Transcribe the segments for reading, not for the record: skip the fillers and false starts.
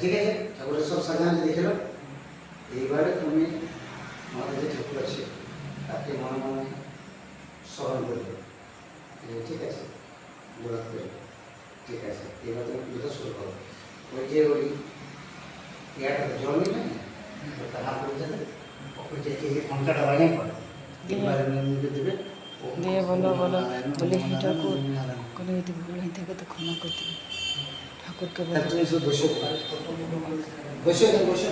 ঠিক আছে, ঠাকুরের সব সাজানো দেখে নাও। এইবারে তুমি আমাদের যে ঠাকুর আছে তাকে মনে মনে স্মরণ করবে, ঠিক আছে, জোড়া করে। ঠিক আছে, এবার তুমি পুজোটা শুরু করো। ওই যে ওই ইয়াটা জল নেই না, ওটা হাত করে যাবে, ওই যে এই ঘন্টাটা বানিয়ে পড়ে এবারে নিয়ে দেবে। দিয়ে বলো বলো বলে হে ঠাকুর কোনো যদি ভুল হয়ে থাকে তো ক্ষমা করে দেবে ঠাকুরকে বলে। তুমি শুধু বসে বসে বসে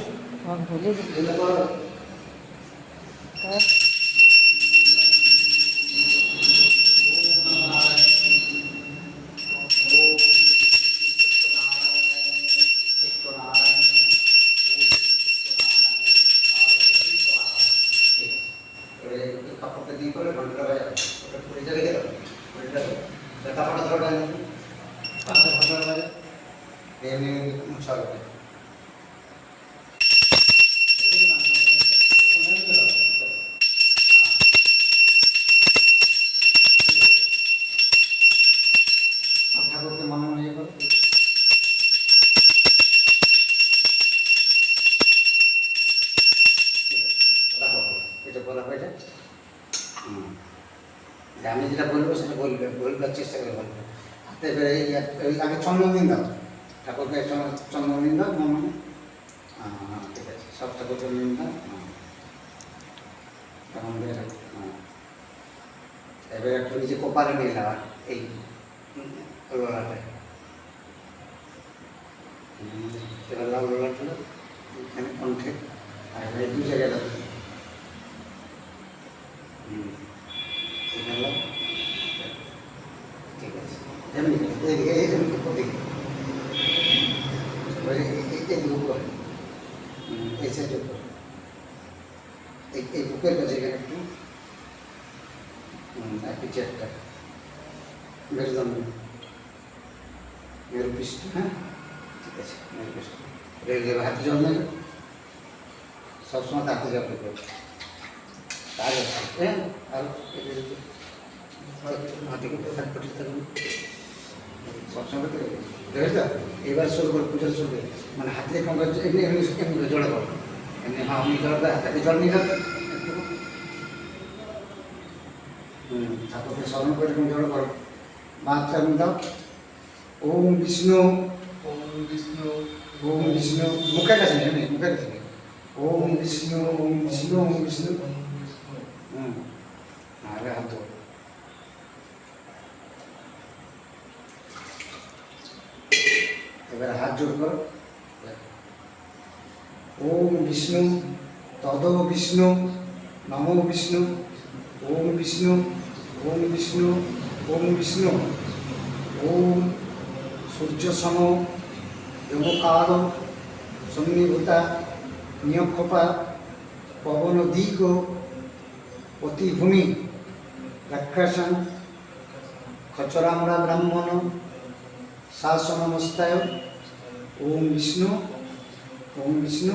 বলে দিবে তার কাপড়টা দিয়ে করে ঘন্টা বাজাবে, ওটা পড়ে যাবে গেল, ঘন্টা কাপড়টা ধরো না, ঘন্টা বাজে এমনি মুছা হবে। ঠাকুরকে মনে মনে ইয়ে করো। এটা বলা হয়ে যায়। আমি যেটা বলবো সেটা বলবে, বলবার চেষ্টা করে বলবে। হাতে এবারে আগে চন্দন দিন দাও, ঠাকুরকে চন্দন দিন দাও মনে মনে। ঠিক আছে, সব ঠাকুর চন্দন দিন দাও। তখন এবারে একটু নিজে কোপারে নিয়ে নেওয়া এই লোলাটায়। এবার লাল লোলাটা এখানে কণ্ঠে, আর এবারে দু জায়গাটা ঠিক আছে, এমনি এইদিকে এমনি দিকে এইদিকে উপরে, এই সাইড উপরে, এই বুকের কাছে এখানে একটু পিছিয়ে একটা মেরুদণ্ড, মেরুপৃষ্ঠ। হ্যাঁ ঠিক আছে, মেরুপৃষ্ঠ রেখে দেবে। হাতে জল নেবে, সবসময় হাতে জল করবে। আর সবসময় দেখেছ। এবার শুরু করে পুজো শুরু করে মানে হাতে এমনি এমনি এমনি জড়ে করো, এমনি হ্যাঁ এমনি জড়াবে, হাতে জল নিয়ে যাবে একটু। ঠাকুরকে স্মরণ করে এরকম জড়ো করো। মাত্রা এমনি দাও, ওম বিষ্ণু ওম বিষ্ণু ওম বিষ্ণু, মুখের কাছে নেই, মুখের কাছে নেই। ওম বিষ্ণু ওম বিষ্ণু ওম বিষ্ণু। আরে হাত ধো। এবার হাত জোড় করো। ওম বিষ্ণু তদ বিষ্ণু নমো বিষ্ণু ওম বিষ্ণু ওম বিষ্ণু ওম বিষ্ণু। ওম সূর্য সম যোগকার সন্নিভূতা নিয়ক্ষপা পবন দিগ প্রতিভূমি রাক্ষসন খচরামরা ব্রাহ্মণ শাসনমস্তায়। ওম বিষ্ণু ওম বিষ্ণু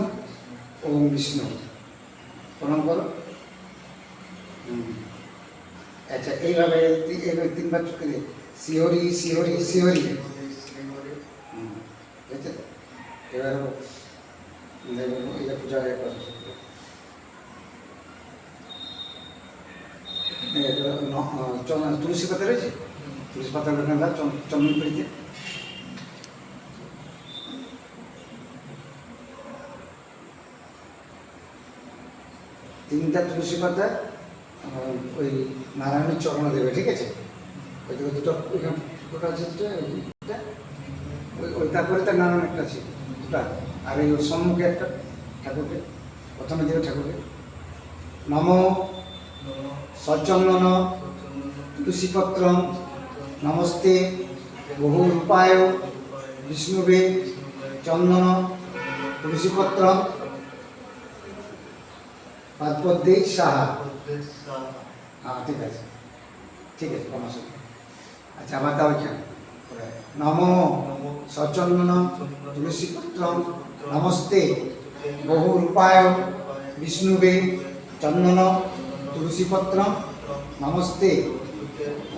ওম বিষ্ণু। প্রণাম করো। আচ্ছা, এইভাবে এইভাবে তিনবার চোখে দিয়ে শিহরি শিহরি শিহরি। এবার এটা পূজা করো। তুলসী পাতা রয়েছে, তুলসী পাতা চন্দন পেড়িতে তিনটা তুলসী পাতা ওই নারায়ণের চরণে দেবে, ঠিক আছে। ওই দিকে দুটো ওইখানে দুটো আছে, ওই তারপরে তার নারায়ণ একটা আছে দুটা, আর এই সম্মুখে একটা ঠাকুরকে প্রথমে দেবে। ঠাকুরকে নম সচন্দন তুলসীপত্র নমস্তে বহুরূপায় বিষ্ণুবে চন্দন তুলসীপত্র পাদপদ্মে সাহা। হ্যাঁ ঠিক আছে, ঠিক আছে, প্রণাম। আচ্ছা, আবার দাও এখানে নম সচন্দন তুলসীপত্র নমস্তে বহুরূপায় বিষ্ণুবে চন্দন তুলসীপত্র নমস্তে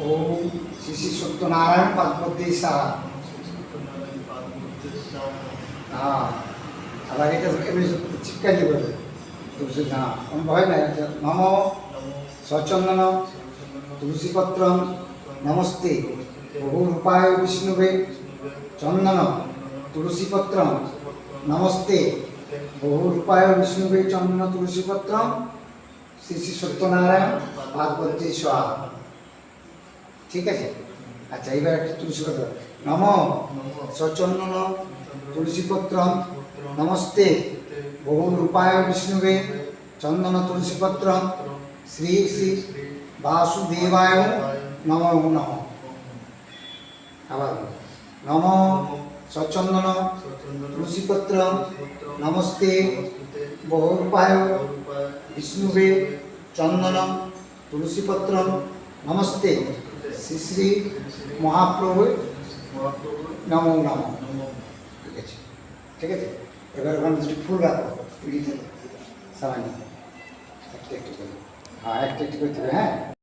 ওম শ্রী শ্রী সত্যনারায়ণ পাদপদ্মে সাহা। হ্যাঁ আবার এটা এমনি চিৎকার বলে তুলসী না কোনো ভয় নাই নম সচন্দন তুলসীপত্র নমস্তে বহুরূপায় বিষ্ণুবে চন্দন তুলসীপত্র নমস্তে বহুরূপায় বিষ্ণুবে চন্দন তুলসীপত্র শ্রী শ্রী সত্যনারায়ণ পার্বতী সোহা। ঠিক আছে, আচ্ছা এবার একটা তুলসীপত্র নম সচন্দন তুলসীপত্র নমস্তে বহুরূপায় বিষ্ণুবে চন্দন তুলসীপত্র শ্রী শ্রী বাসুদেবায় নমো নমঃ। আবার নম সচন্দন তুলসীপত্র নমস্তে বহুরূপায় বিষ্ণুবে চন্দন তুলসীপত্র নমস্তে শ্রী শ্রী মহাপ্রভু নমো নমঃ। ঠিক আছে, ঠিক আছে, এবার ওখানে দুটি ফুল রাখো লিখে সামান্য একটা একটু করে, হ্যাঁ একটা একটু করতে হবে, হ্যাঁ।